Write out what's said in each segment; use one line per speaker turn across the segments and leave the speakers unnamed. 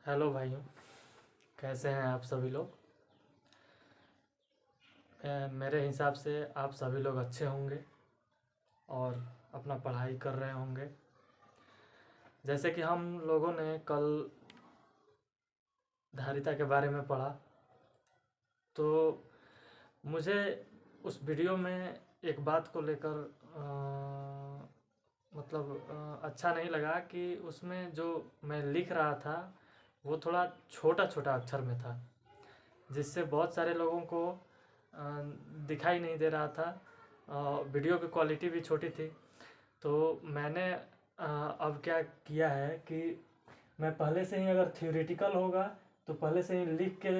Hello भाइयों, कैसे हैं आप सभी लोग। मेरे हिसाब से आप सभी लोग अच्छे होंगे और अपना पढ़ाई कर रहे होंगे। जैसे कि हम लोगों ने कल धारिता के बारे में पढ़ा, तो मुझे उस वीडियो में एक बात को लेकर अच्छा नहीं लगा कि उसमें जो मैं लिख रहा था वो थोड़ा छोटा छोटा अक्षर में था, जिससे बहुत सारे लोगों को दिखाई नहीं दे रहा था। वीडियो की क्वालिटी भी छोटी थी। तो मैंने अब क्या किया है कि मैं पहले से ही, अगर थ्योरेटिकल होगा तो पहले से ही लिख के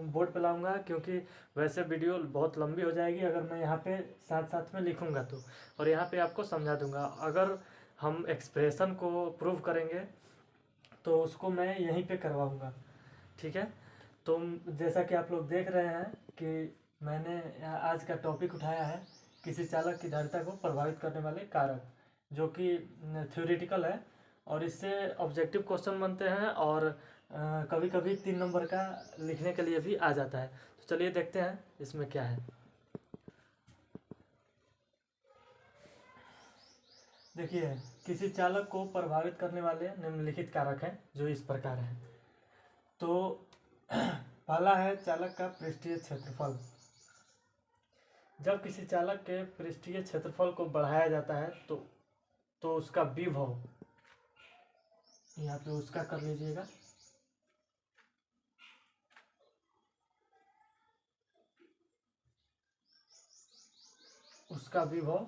बोर्ड पे लाऊंगा, क्योंकि वैसे वीडियो बहुत लंबी हो जाएगी अगर मैं यहाँ पे साथ साथ में लिखूंगा तो। और यहाँ पे आपको समझा दूंगा। अगर हम एक्सप्रेशन को प्रूव करेंगे तो उसको मैं यहीं पे करवाऊंगा, ठीक है। तो जैसा कि आप लोग देख रहे हैं कि मैंने आज का टॉपिक उठाया है किसी चालक की धारिता को प्रभावित करने वाले कारक, जो कि थ्योरेटिकल है और इससे ऑब्जेक्टिव क्वेश्चन बनते हैं और कभी कभी 3 नंबर का लिखने के लिए भी आ जाता है। तो चलिए देखते हैं इसमें क्या है। देखिए, किसी चालक को प्रभावित करने वाले निम्नलिखित कारक हैं जो इस प्रकार हैं। तो पहला है चालक का पृष्ठीय क्षेत्रफल। जब किसी चालक के पृष्ठीय क्षेत्रफल को बढ़ाया जाता है तो उसका विभव, यहाँ पे उसका कर लीजिएगा, उसका विभव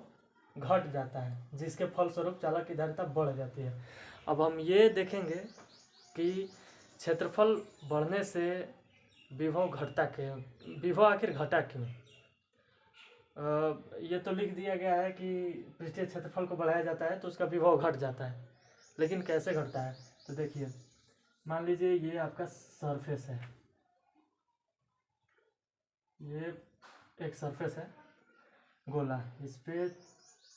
घट जाता है, जिसके फलस्वरूप चालक की धारिता बढ़ जाती है। अब हम ये देखेंगे कि क्षेत्रफल बढ़ने से विभव घटता क्यों, विभव आखिर घटा क्यों। ये तो लिख दिया गया है कि पृष्ठीय क्षेत्रफल को बढ़ाया जाता है तो उसका विभव घट जाता है, लेकिन कैसे घटता है। तो देखिए, मान लीजिए ये आपका सरफेस है, ये एक सरफेस है गोला, इस पे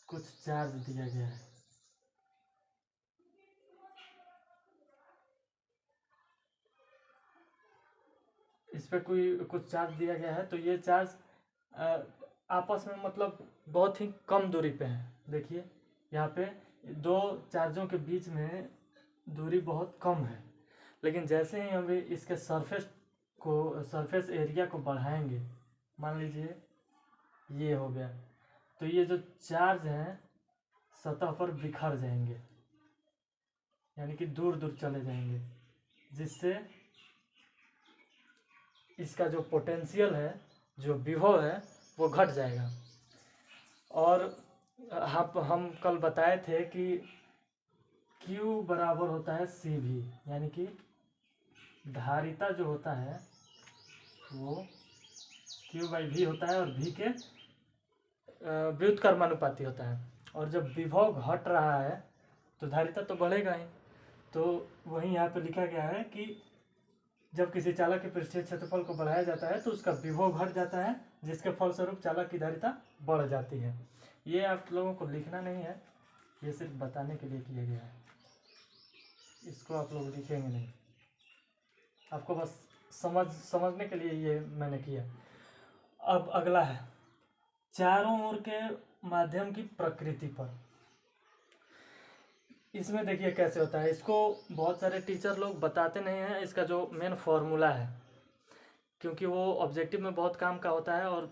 कुछ चार्ज दिया गया है। इस पे कुछ चार्ज दिया गया है, तो ये चार्ज आपस में बहुत ही कम दूरी पे है। देखिए यहाँ पे दो चार्जों के बीच में दूरी बहुत कम है, लेकिन जैसे ही हम इसके सरफेस एरिया को बढ़ाएंगे, मान लीजिए ये हो गया, तो ये जो चार्ज हैं सतह पर बिखर जाएंगे, यानी कि दूर दूर चले जाएंगे, जिससे इसका जो पोटेंशियल है, जो विभव है, वो घट जाएगा। और हम कल बताए थे कि Q बराबर होता है CV, यानी कि धारिता जो होता है वो Q/V होता है और V के व्युत्क्रमानुपाती होता है। और जब विभव घट रहा है तो धारिता तो बढ़ेगा ही। तो वही यहाँ पे लिखा गया है कि जब किसी चालक के पृष्ठीय क्षेत्रफल को बढ़ाया जाता है तो उसका विभव घट जाता है, जिसके फलस्वरूप चालक की धारिता बढ़ जाती है। ये आप लोगों को लिखना नहीं है, ये सिर्फ बताने के लिए किया गया है, इसको आप लोग लिखेंगे नहीं, आपको बस समझने के लिए ये मैंने किया। अब अगला है चारों ओर के माध्यम की प्रकृति पर। इसमें देखिए कैसे होता है, इसको बहुत सारे टीचर लोग बताते नहीं हैं, इसका जो मेन फॉर्मूला है, क्योंकि वो ऑब्जेक्टिव में बहुत काम का होता है। और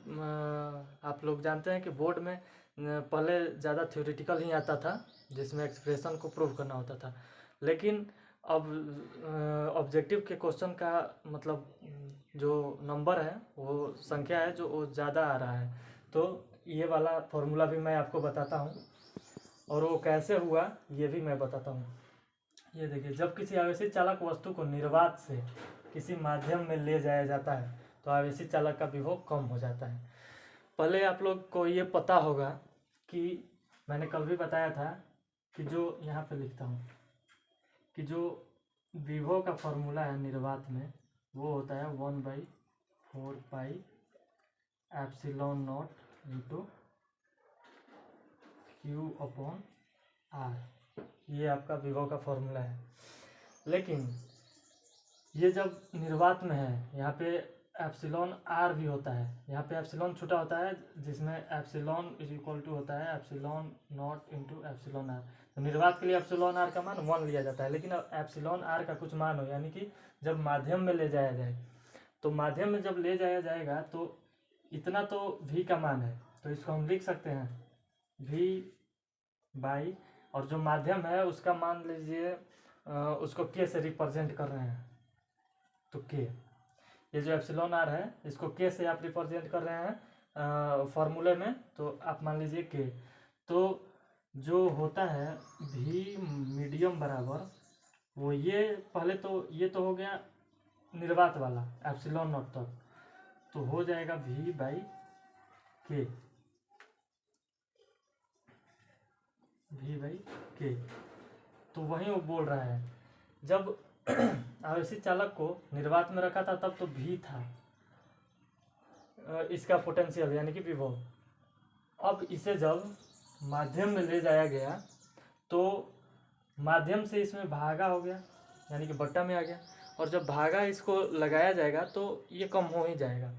आप लोग जानते हैं कि बोर्ड में पहले ज़्यादा थ्योरेटिकल ही आता था, जिसमें एक्सप्रेशन को प्रूव करना होता था, लेकिन अब ऑब्जेक्टिव के क्वेश्चन का जो नंबर है, वो संख्या है जो वो ज़्यादा आ रहा है। तो ये वाला फॉर्मूला भी मैं आपको बताता हूँ, और वो कैसे हुआ ये भी मैं बताता हूँ। ये देखिए, जब किसी आवेशित चालक वस्तु को निर्वात से किसी माध्यम में ले जाया जाता है तो आवेशित चालक का विभव कम हो जाता है। पहले आप लोग को ये पता होगा कि मैंने कल भी बताया था कि जो यहाँ पे लिखता हूँ कि जो विभव का फॉर्मूला है निर्वात में, वो होता है 1/4 pi epsilon naught into Q/R। ये आपका विभव का फॉर्मूला है। लेकिन ये जब निर्वात में है, यहाँ पे एप्सिलॉन आर भी होता है, यहाँ पे एप्सिलॉन छोटा होता है जिसमें एप्सिलॉन इज इक्वल टू होता है epsilon naught into epsilon R. तो निर्वात के लिए एप्सिलॉन आर का मान 1 लिया जाता है, लेकिन अब एप्सिलॉन आर का कुछ मान हो, यानी कि जब माध्यम में ले जाया जाए, तो माध्यम में जब ले जाया जाएगा तो इतना तो v का मान है, तो इसको हम लिख सकते हैं v बाई, और जो माध्यम है उसका मान लीजिए उसको k से रिप्रेजेंट कर रहे हैं, तो k, ये जो एप्सिलॉन आर है इसको k से आप रिप्रेजेंट कर रहे हैं फॉर्मूले में, तो आप मान लीजिए k, तो जो होता है v मीडियम बराबर वो ये पहले तो ये तो हो गया निर्वात वाला एप्सिलॉन नॉट तक, तो हो जाएगा v by k, v by k। तो वहीं वो बोल रहा है जब आवेशित चालक को निर्वात में रखा था तब तो v था इसका पोटेंशियल यानी कि विभव। अब इसे जब माध्यम में ले जाया गया तो माध्यम से इसमें भागा हो गया यानी कि बट्टा में आ गया, और जब भागा इसको लगाया जाएगा तो ये कम हो ही जाएगा।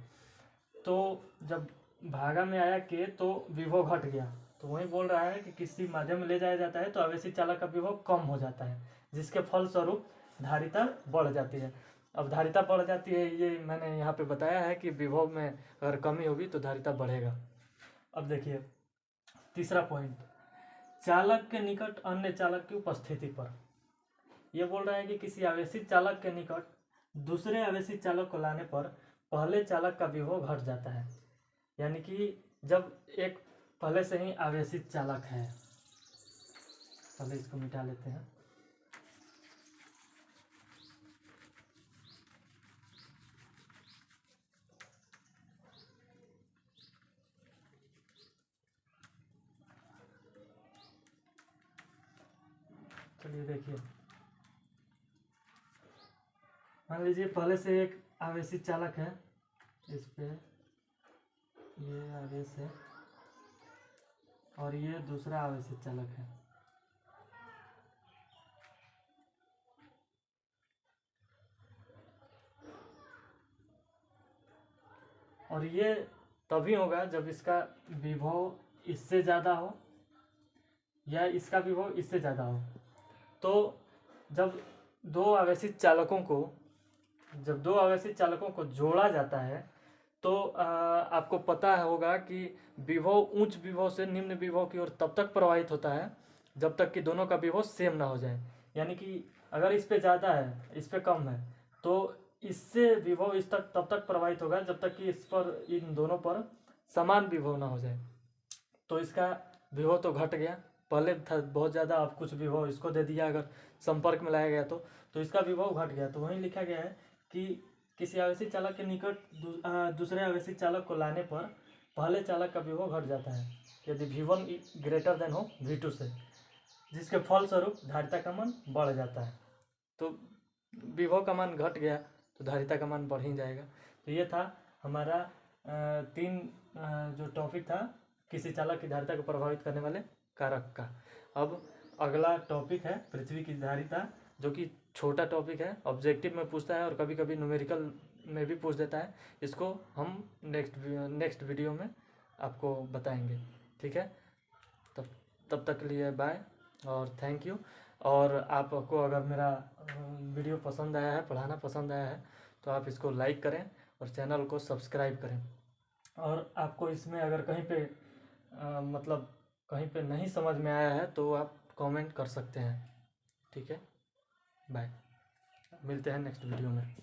तो जब भागा में आया के तो विभव घट गया, तो वही बोल रहा है कि किसी माध्यम में ले जाया जाता है तो आवेशित चालक का विभव कम हो जाता है, जिसके फलस्वरूप धारिता बढ़ जाती है। अब धारिता बढ़ जाती है, ये मैंने यहाँ पे बताया है कि विभव में अगर कमी होगी तो धारिता बढ़ेगा। अब देखिए तीसरा पॉइंट, चालक के निकट अन्य चालक की उपस्थिति पर। यह बोल रहा है कि किसी आवेशित चालक के निकट दूसरे आवेशित चालक को लाने पर पहले चालक का विभव घट जाता है, यानी कि जब एक पहले से ही आवेशित चालक है, पहले इसको मिटा लेते हैं। चलिए देखिए, मान लीजिए पहले से एक आवेशित चालक है, इस पे ये आवेश है और ये दूसरा आवेशित चालक है। और ये तभी होगा जब इसका विभव इससे ज़्यादा हो या इसका विभव इससे ज़्यादा हो। तो जब दो आवेशित चालकों को जोड़ा जाता है तो आपको पता होगा कि विभव उच्च विभव से निम्न विभव की ओर तब तक प्रवाहित होता है जब तक कि दोनों का विभव सेम ना हो जाए। यानी कि अगर इस पे ज़्यादा है इस पे कम है तो इससे विभव इस तक तब तक प्रवाहित होगा जब तक कि इस पर इन दोनों पर समान विभव ना हो जाए। तो इसका विभव तो घट गया, पहले था बहुत ज़्यादा, अब कुछ विभव इसको दे दिया, अगर संपर्क में लाया गया तो इसका विभव घट गया। तो वहीं लिखा गया है कि किसी आवेशित चालक के निकट दूसरे आवेशित चालक को लाने पर पहले चालक का विभव घट जाता है यदि v1 ग्रेटर देन हो v2 से, जिसके फलस्वरूप धारिता का मान बढ़ जाता है। तो विभव का मान घट गया तो धारिता का मान बढ़ ही जाएगा। तो ये था हमारा तीन जो टॉपिक था किसी चालक की धारिता को प्रभावित करने वाले कारक का। अब अगला टॉपिक है पृथ्वी की धारिता, जो कि छोटा टॉपिक है, ऑब्जेक्टिव में पूछता है और कभी कभी न्यूमेरिकल में भी पूछ देता है। इसको हम नेक्स्ट वीडियो में आपको बताएंगे, ठीक है। तब तक के लिए बाय और थैंक यू। और आपको अगर मेरा वीडियो पसंद आया है, पढ़ाना पसंद आया है, तो आप इसको लाइक करें और चैनल को सब्सक्राइब करें। और आपको इसमें अगर कहीं पे मतलब कहीं पे नहीं समझ में आया है तो आप कमेंट कर सकते हैं, ठीक है। बाय, मिलते हैं नेक्स्ट वीडियो में।